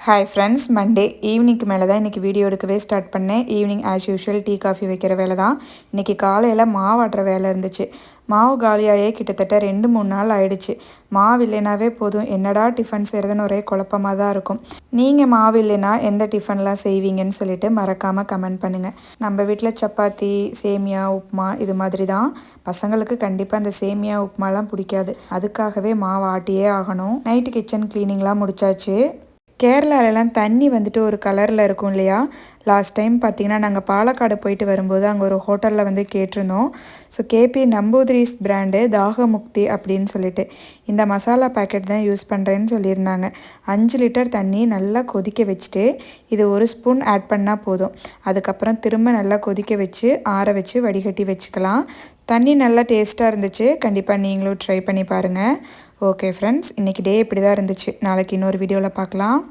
Hi friends, Monday ஈவினிங்க்கு மேலே தான் இன்றைக்கி வீடியோ எடுக்கவே ஸ்டார்ட் பண்ணேன். Evening as usual tea coffee வைக்கிற வேலை தான். இன்றைக்கி காலையில் மாவு ஆட்டுற வேலை இருந்துச்சு. மாவு காலியாகவே கிட்டத்தட்ட 2-3 நாள் ஆயிடுச்சு. மாவு இல்லைனாவே போதும், என்னடா டிஃபன் செய்கிறதுன்னு ஒரே குழப்பமாக தான் இருக்கும். நீங்கள் மாவு இல்லைன்னா எந்த டிஃபன்லாம் செய்வீங்கன்னு சொல்லிட்டு மறக்காமல் கமெண்ட் பண்ணுங்கள். நம்ம வீட்டில் சப்பாத்தி, சேமியா, உப்புமா இது மாதிரி தான். பசங்களுக்கு கண்டிப்பாக அந்த சேமியா உப்புமாலாம் பிடிக்காது. அதுக்காகவே மாவு ஆட்டியே ஆகணும். நைட்டு கிச்சன் க்ளீனிங்லாம் முடிச்சாச்சு. கேரளாலெலாம் தண்ணி வந்துட்டு ஒரு கலரில் இருக்கும் இல்லையா? லாஸ்ட் டைம் பார்த்திங்கன்னா நாங்கள் பாலக்காடு போயிட்டு வரும்போது அங்கே ஒரு ஹோட்டலில் வந்து கேட்டிருந்தோம். ஸோ கேபி நம்பூதிரிஸ் பிராண்டு தாகமுக்தி அப்படின்னு சொல்லிட்டு இந்த மசாலா பேக்கெட் தான் யூஸ் பண்ணுறேன்னு சொல்லியிருந்தாங்க. 5 லிட்டர் தண்ணி நல்லா கொதிக்க வச்சுட்டு இது 1 ஸ்பூன் ஆட் பண்ணால் போதும். அதுக்கப்புறம் திரும்ப நல்லா கொதிக்க வச்சு ஆற வச்சு வடிகட்டி வச்சுக்கலாம். தண்ணி நல்லா டேஸ்ட்டாக இருந்துச்சு. கண்டிப்பாக நீங்களும் ட்ரை பண்ணி பாருங்கள். ஓகே ஃப்ரெண்ட்ஸ், இன்றைக்கி டே இப்படி தான் இருந்துச்சு. நாளைக்கு இன்னொரு வீடியோவில் பார்க்கலாம்.